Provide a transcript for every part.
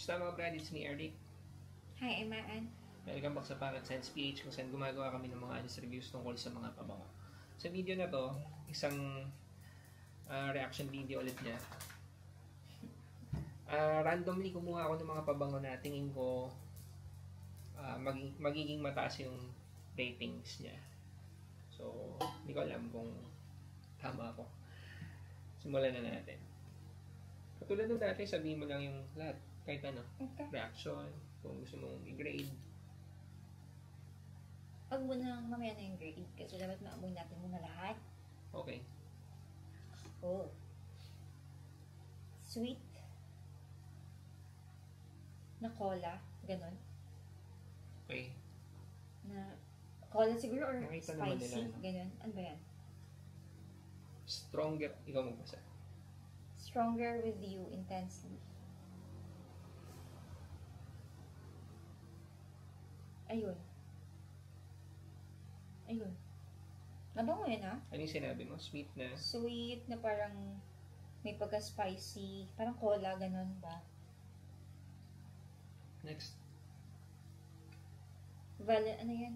Basta mga brad, it's me, Eric. Hi, I'm Ann. Welcome back sa Parrot Sense PH kung saan gumagawa kami ng mga honest reviews tungkol sa mga pabango. Sa video na to, isang reaction video ulit niya. Randomly kumuha ako ng mga pabango na tingin ko magiging mataas yung ratings niya. So, hindi ko alam kung tama ako. Simulan na natin. Katulad ng dati, sabihin mo lang yung lahat. Kahit ano. Okay. Reaction, kung gusto mong i-grade. Huwag mo na mamaya na yung grade kasi dapat maamoy natin muna lahat. Okay. Oh. Sweet. Na cola. Ganon. Okay. Na cola siguro or Nakita naman spicy. nila, no? Ganon. Ano ba yan? Stronger. Ikaw magbasa. Stronger with you intensely. Ayun. Ayun. Nabango yan, ha? Ano yung sinabi mo? Sweet na? Sweet na parang may pagka-spicy. Parang cola, ganon ba? Next. Ano yan?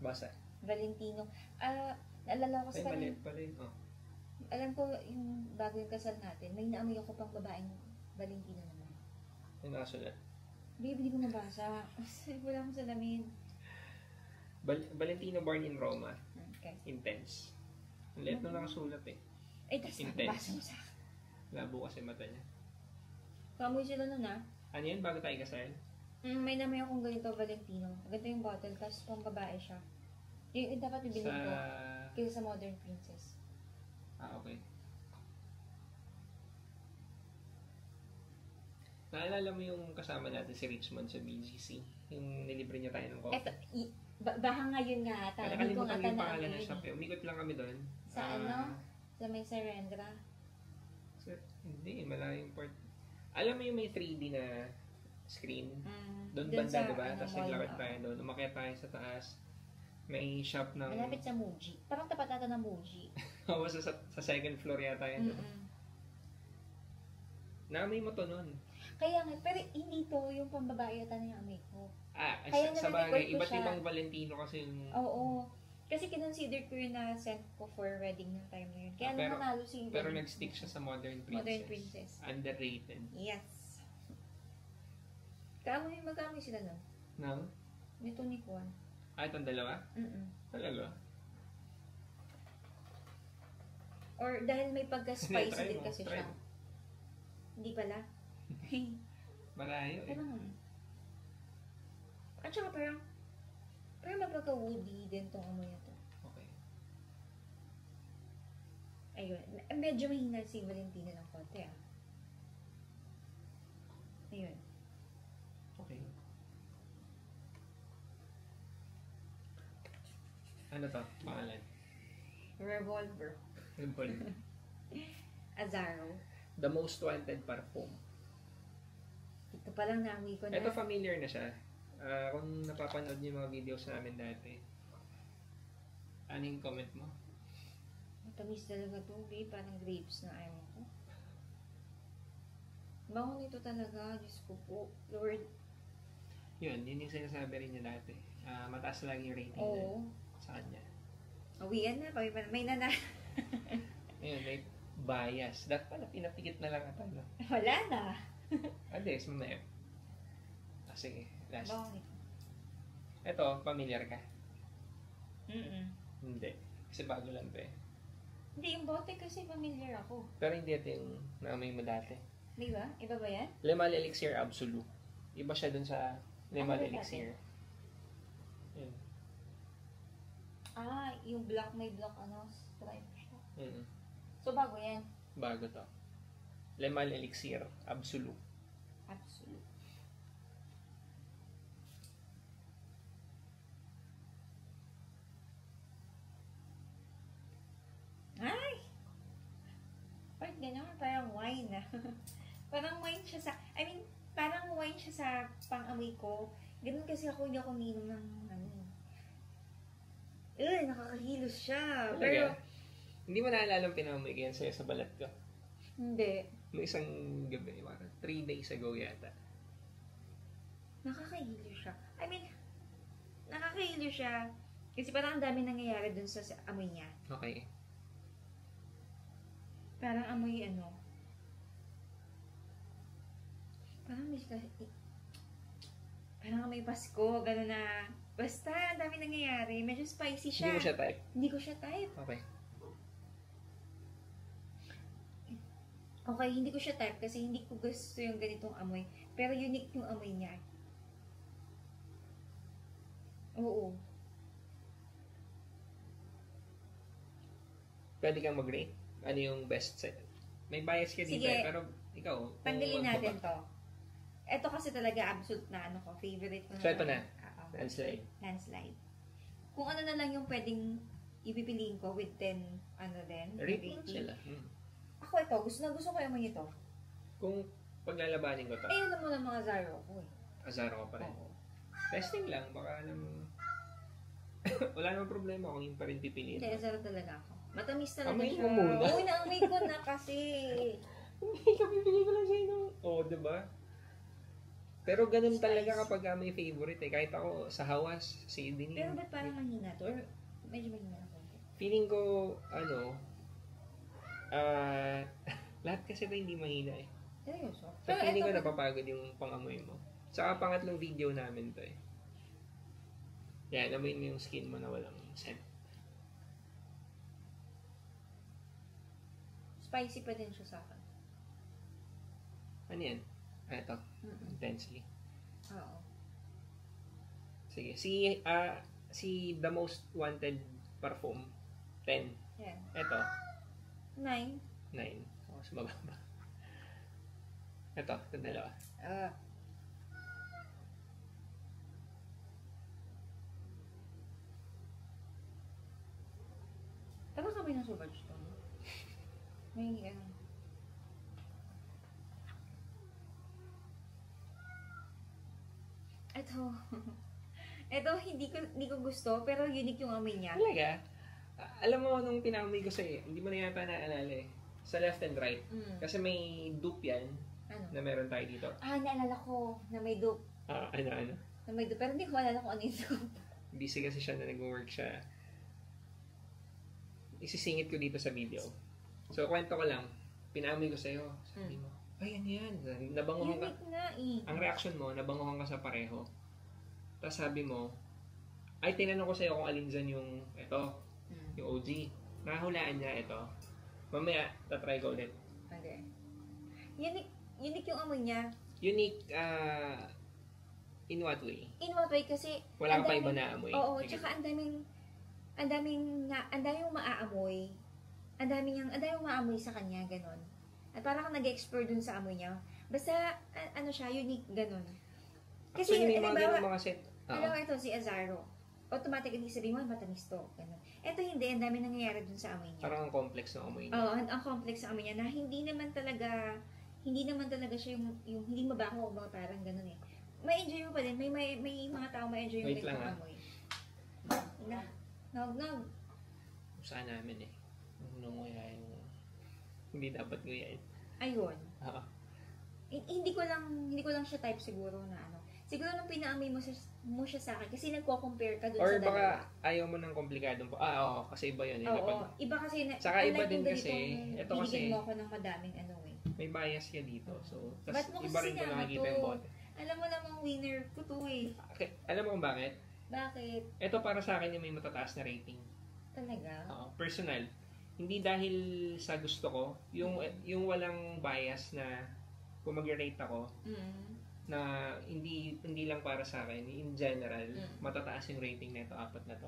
Basa. Valentino. Naalala ko Ay, sa maliit pala yun. Oh. alam ko yung bago yung kasal natin, may naamoy ako pang babaeng Valentino naman. Yung nakasulat. Babe, hindi ko mabasa. Wala akong salamin. Valentino born in Roma. Okay. Intense. Ang liit na nakasulat eh. Ay, tas nakabasa mo sa akin. Labo kasi mata niya. Kamoy sila nun, ha? Ano yun? Bago tayo kasal? May namoy akong ganito Valentino. Ganito yung bottle, tapos pang babae siya. Yung dapat bibili ko. Kaysa sa Modern Princess. Okay. Naalala mo yung kasama natin si Richmond sa BGC? Yung nilibre niya tayo ng coffee? Eto, baka ngayon nga ata. Hindi ko nga Nakalimutan yung pangalan tanaan ng shop. Umikot lang kami doon. Sa ano? Sa may Serendra. Hindi, malayong part. Alam mo yung may 3D na screen? Doon Dun banda, sa, diba? ano, Tapos mall, naglakad tayo doon. Umakyat tayo sa taas. May shop ng... Malapit sa Muji. Parang tapat ata ng Muji. Oo, sa second floor yata yun. Naamoy mo to nun. Kaya nga, pero hindi to yung pambabae yata na yung amoy ko. Kaya Sa bagay, nare-record ko iba't siya. ibang Valentino kasi yung... Oo. Kasi kinonsider ko yun na scent ko for wedding ng time na yun. Kaya nanalo si Pero nag-stick siya sa Modern Princess. Modern Princess. Underrated. Yes. Magkaamoy sila nun. No? Nito ni Kwan. Itong dalawa? Talaga? Or dahil may pagka-spicy Try din mo, kasi try siya. mo. Hindi pala. Marayo eh. Parang ano. At saka parang mapagka-woody din tong amoy na to. Okay. Ayun. Medyo mahina si Valentina ng konti, ah. Ayun. Okay. Ano to? Pangalan? Revolver. Simple. Azaro. The most wanted parfum. Ito pa lang naamoy ko na. Ito familiar na siya. Kung napapanood niyo yung mga videos namin dati. Ano yung comment mo? Matamis talaga ito, babe. Parang grapes na ayaw ko. Bango nito talaga. Diyos ko po. Lord. Yun yung sinasabi rin niya dati. Mataas lang yung rating Oo. sa kanya. Awian na. May nana. Ayun, may bias. Dapat pala pinapikit na lang ata. No? Wala na. Ades, mamaya. Sige, last. Bango nito. Ito, familiar ka? Hindi. Kasi bago lang to eh. Hindi, yung bote kasi familiar ako. Pero hindi ito yung naamoy mo dati. Di ba? Iba ba yan? Lemal Elixir Absolute. Iba siya dun sa Lemal Ano Elixir. Yun. Yung black, may black stripe siya. Mm-hmm. So, bago yan? Bago to. Lemal Elixir Absolute. Absolute. Ay! Bakit gano'n? Parang wine na. Parang wine siya sa... parang wine siya sa pang-amoy ko. Ganun kasi ako, hindi ako minom ng nakakahilos siya. Talaga? Pero, Hindi mo naalala ang pinamoy ko yan sa'yo sa balat ko. Hindi. Noong isang gabi, parang 3 days ago yata. Nakakahilo siya. I mean, nakakahilo siya. Kasi parang ang dami nangyayari dun sa amoy niya. Okay. Parang amoy ano. Parang may parang amoy Pasko. Gano'n na. Basta, ang dami nangyayari. Medyo spicy siya. Hindi mo siya type? Hindi ko siya type. Okay. Okay, hindi ko siya type kasi hindi ko gusto yung ganitong amoy. Pero unique yung amoy niya. Oo. Pwede kang mag-rate? Ano yung best set? May bias ka dito Sige. pero ikaw. Tanggalin natin to. Ito kasi talaga absolute na ano ko. Favorite ko na. So, ito na. Oo. Landslide. Landslide. Kung ano na lang yung pwedeng ipipiliin ko with 10, ano din. Rate mo sila. Ako ito, gusto ko yung mga ito. Kung paglalabanin ko to, Eh, alam mo na mga Zaro ko eh. Azaro ko pa rin. Oo. Testing lang, baka alam mo. Wala namang problema kung yung pa rin pipiliin. Hindi, Zaro talaga ako. Matamis talaga Amoy siya. mo muna. Oo, naamoy ko na kasi. Hindi ka pipili ko lang sa'yo nung... Oo, diba? Pero ganun talaga kapag may favorite eh. Kahit ako sa Hawas, si Idini. Pero ba't parang mahina to? Or medyo mahina ako. Feeling ko, lahat kasi ito hindi mahina eh. Seryoso? So, feeling ko napapagod yung pangamoy mo. Saka pangatlong video namin to eh. Yan, amoyin mo yung skin mo na walang scent. Spicy pa din siya sa akin. Ano yan? Ito. Intensely. Oo. Sige. Si The Most Wanted Parfum, 10. Yan. Ito, 9. 9. So, mas mababa. Ito, itong dalawa. Tama kami ng Super Stone. May ano. Ito hindi ko gusto, pero unique yung amoy niya. Talaga? Alam mo, nung pinamoy ko sa'yo, hindi mo na yata naalala eh. Sa left and right. Kasi may dupe yan Ano? na meron tayo dito. Naalala ko na may dupe. Ano? Na may dupe, pero hindi ko maalala kung ano yung dupe. Busy kasi siya na nag-work siya. Isisingit ko dito sa video. So, kwento ko lang. Pinamoy ko sa'yo. Sabi mo, ay, ano yan? Nabanguhan ka. Unique nga eh. Ang reaction mo, nabanguhan ka sa pareho. Tapos sabi mo, ay, tinanong ko sa'yo kung alin dyan yung, yung OG. Nakahulaan niya ito. Mamaya, tatry ko ulit. Okay. Unique yung amoy niya. Unique, in what way? In what way? Kasi, Wala ka pa iba na amoy. Oo, tsaka ang daming maaamoy. Ang daming maamoy sa kanya, ganon. At parang nag-explore dun sa amoy niya. Basta, ano siya, unique, ganon. Kasi, Actually, may mga halimbawa, ganun mga set. alam mo ito, si Azaro. Automatically sabihin mo, matamis to. Ganon. Ito hindi, ang dami nangyayari dun sa amoy niya. Parang ang complex ng amoy niya. Oo, ang complex ng amoy niya na hindi naman talaga siya yung hindi mabaho o mga parang ganun eh. May enjoy mo pa din. May mga tao may enjoy yung Wait lang, amoy. Nog. Saan namin eh. Nung nguyain mo. Hindi dapat nguyain. Ayun. Oo. Hindi ko lang siya type siguro na ano. Siguro nung pinaamoy mo siya sa akin kasi nagko-compare ka dun Or sa dalawa. baka ayaw mo ng komplikadong oo, kasi iba yun. Oo, iba kasi Saka iba unlike din yung kasi, ganitong ito kasi, binigyan mo ako ng madaming ano eh. may bias ka dito. So, Ba't tas mo iba kasi rin ko sinama nakikita to? yung bote. Alam mo namang winner ko to eh. Okay. Alam mo kung bakit? Bakit? Ito para sa akin yung may matataas na rating. Talaga? Oo, personal. Hindi dahil sa gusto ko, yung walang bias na kung mag-rate ako, na hindi lang para sa akin, in general, matataas yung rating nito, 4 na to.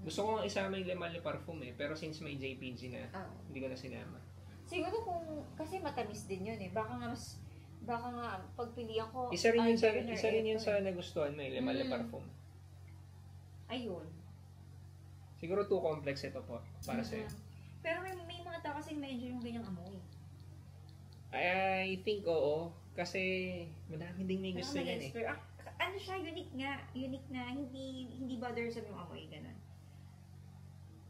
Gusto ko nga isama yung Le Male Parfum eh, pero since may JPG na, hindi ko na sinama. Siguro kung, kasi matamis din yun eh, baka nga pagpilian ko, Isa rin yun sa nagustuhan mo yung Le Male Parfum. Ayun. Siguro too complex ito po, para sa'yo. Pero may mga tao kasi may enjoy yung ganyang amoy. I think oo, kasi madami ding may gusto yan eh. Ano siya, unique na, hindi bothersome yung amoy, gano'n.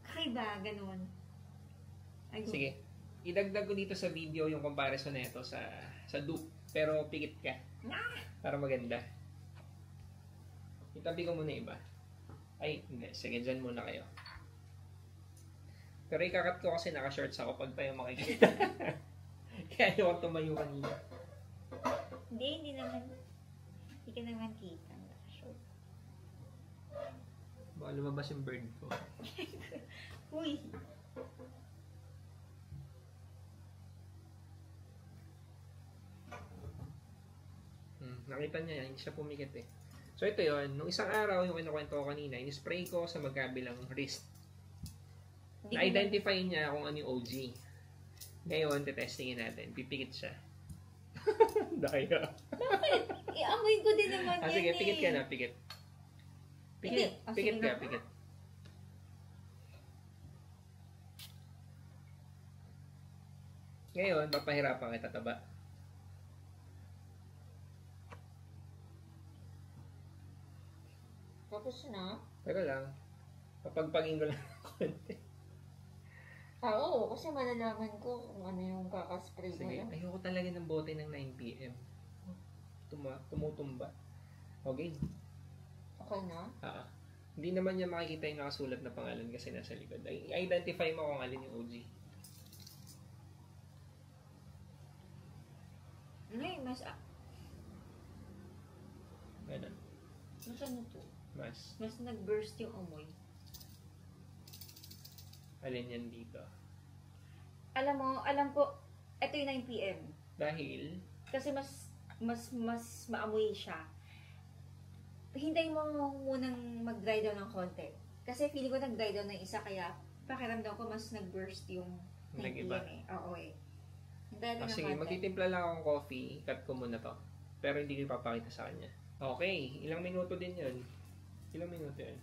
Kakaiba, gano'n. Ayun. Sige, idagdag ko dito sa video yung comparison nito sa dupe. Pero pikit ka. Para maganda. Itabi ko muna iba. Ay, hindi. Sige, dyan muna kayo. Pero ikakat ko kasi naka-shorts ako pag tayo makikita. Kaya ayaw ko tumayo kanina. Hindi naman. Hindi ka naman kita. Baka lumabas yung bird ko. Uy! Nakita niya yan, hindi siya pumikit eh. So ito yon, nung isang araw, yung kinukwento ko kanina, in-spray ko sa magkabilang wrist. Na-identify niya kung ano yung OG. Ngayon, tetestingin natin. Pipikit siya. Daya. Bakit? Iamoy ko din naman yan Sige, pikit ka na, pikit. Pikit, pikit ka, pikit. Ngayon, papahirapan kita taba. Tapos na? Pero lang, papagpagin ko lang ng konti. Oo, kasi malalaman ko kung ano yung kakaspray mo. Sige, ayoko talaga ng bote ng 9 PM. Tumutumba. Okay. Okay na? Hindi naman niya makikita yung nakasulat na pangalan kasi nasa likod. I-identify mo kung alin yung OG. Ngay, mas... Ganun. Mas ano to? Mas nag-burst yung amoy. Alin yan dito? Alam ko, ito yung 9 PM. Dahil, Kasi mas maamoy siya. Hintayin mo munang mag-dry down ng konti. Kasi feeling ko nag-dry down ng isa, kaya pakiramdam ko mas nag-burst yung 9 Nag-iba. PM eh. Oo eh. Hintayin mo ng sige, konti. magtitimpla lang akong coffee. Cut ko muna to. Pero hindi ko ipapakita sa kanya. Okay, ilang minuto din yun. Ilang minuto yun?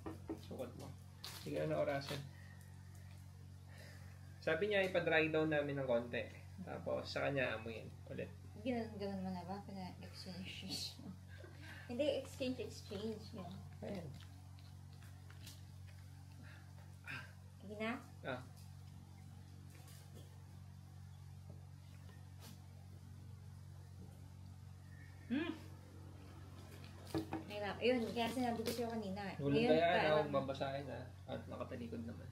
Sukat mo. Sige, ano orasan? Sabi niya, ipa-dry down namin ng konti. Tapos, sa kanya amuyin ulit. Ganun mo na ba? Exchange. Hindi, exchange. Yan. Ayan. Sige na? Hirap. Ayun, kaya sinabi ko sa'yo kanina. Hulog kaya ako mabasahin at nakatalikod naman.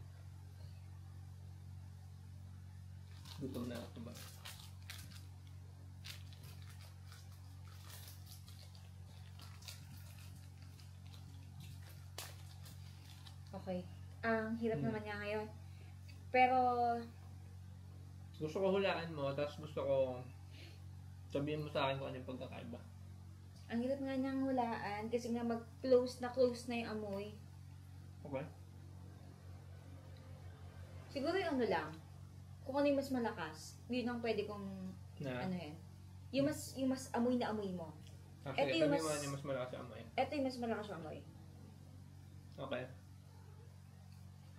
Gutom na ako ba? Okay. Ang hirap naman niya ngayon. Pero, gusto ko hulaan mo, tapos gusto ko sabihin mo sa akin kung ano yung pagkakaiba. ang hirap nga niyang hulaan kasi nga close na yung amoy. Okay. Siguro yung ano lang, kung ano yung mas malakas, yun ang pwede kong, ano yan. Yung mas amoy na amoy mo. Actually, Ito yung sabi mo ano yung mas malakas yung amoy. Ito yung mas malakas yung amoy. Okay.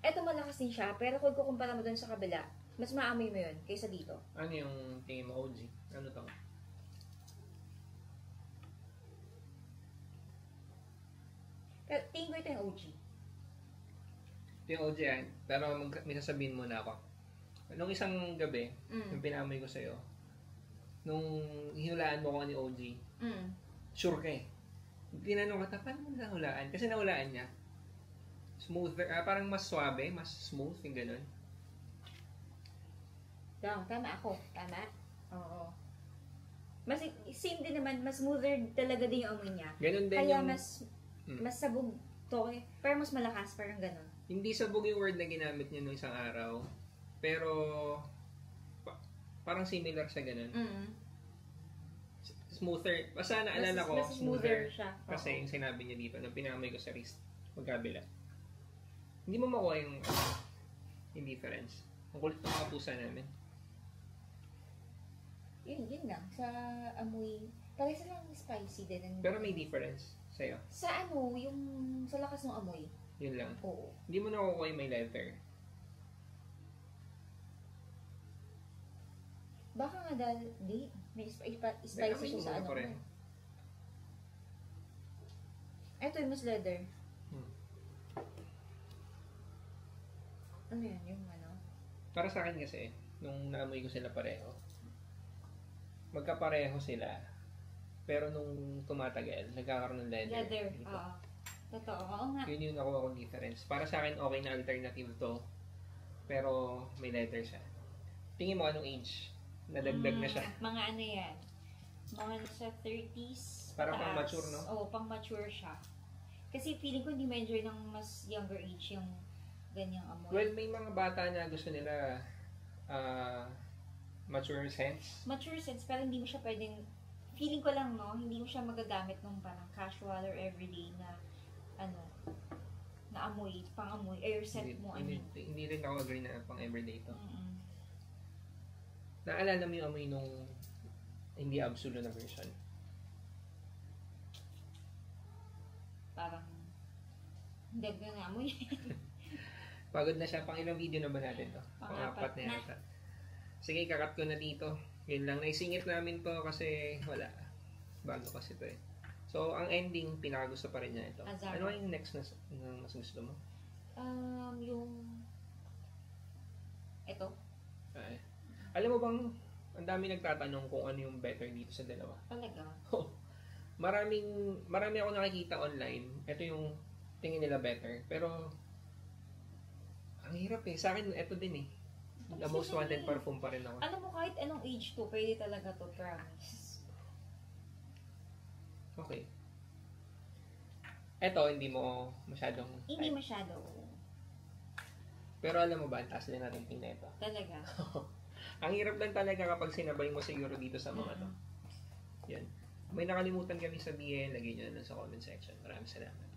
Ito malakas din siya, pero kung kukumpara mo doon sa kabila, mas maamoy mo yun kaysa dito. Ano yung tingin mo OG? Ano to? Pero tingin ko ito yung OG. Ito yung OG yan. Pero may sasabihin muna ako. Nung isang gabi, yung pinamoy ko sa'yo, nung hinulaan mo ko ni OG, sure ka eh. Tinanong ka, paano mo nahulaan? Kasi nahulaan niya. Smoother, parang mas suabe, mas smooth, yung ganun. Tama ako. Tama? Oo. Mas same din naman, mas smoother talaga din yung amoy niya. Ganun din Kaya yung... mas sabog to eh. Pero mas malakas, parang ganun. Hindi sabog yung word na ginamit niya nung isang araw. Pero, parang similar sa ganun. Smoother. Basta naalala ko, mas smoother siya. Kasi yung sinabi niya dito, nung pinamoy ko sa wrist, magkabila. Hindi mo makuha yung difference. Ang kulit ng mga pusa namin. Yun lang. Sa amoy, parang lang spicy din. Pero may difference sa'yo. Sa ano, yung sa lakas ng amoy. Yun lang. Oo. Hindi mo nakukuha yung may leather. Baka nga dahil, may spicy siya sa ano. Ito yung mas leather. Ano yan? Yung ano? Para sa akin kasi, nung naamoy ko sila pareho. Magkapareho sila. Pero nung tumatagal, nagkakaroon ng leather. Leather, dito. oo. Totoo, oo nga. Yun yung nakuha kong difference. Para sa akin, okay na alternative to. Pero may leather siya. Tingin mo anong age? Nadagdag na siya. Mga ano yan? Mga nasa 30s. Para pataas. pang mature, no? Oo, pang mature siya. Kasi feeling ko hindi ma-enjoy ng mas younger age yung ganyang amoy. Well, may mga bata na gusto nila mature scents. Mature sense, pero hindi mo siya pwedeng, feeling ko lang, no, hindi mo siya magagamit nung parang casual or everyday na, ano, na amoy, pang-amoy, air scent mo, Hindi rin ako agree na pang everyday to. Mm-mm. Naalala mo yung amoy nung hindi absolute na version? Parang, hindi ko na amoy. Pagod na siya. Pang ilang video na ba natin to? Pang-apat Pang-apat na na. yata. Sige, kakat ko na dito. Yun lang. Naisingit namin to kasi wala. Bago kasi to eh. So, ang ending, pinakagusto pa rin niya ito. Azara. Ano yung next na mas gusto mo? Yung, ito, Ay. Alam mo bang, ang dami nagtatanong kung ano yung better dito sa dalawa. talaga. Marami ako nakikita online. Ito yung tingin nila better. Pero, ang hirap eh. Sa akin, ito din eh. The most wanted perfume pa rin ako. Alam mo, kahit anong age to, pwede talaga to, promise. Okay. Ito, hindi mo masyadong Hindi type. masyado. Pero alam mo ba, ang taas din natin tingnan ito. Talaga. Ang hirap lang talaga kapag sinabay mo siguro dito sa mga to. Yan. May nakalimutan kami sabihin, lagay nyo na sa comment section. Maraming salamat.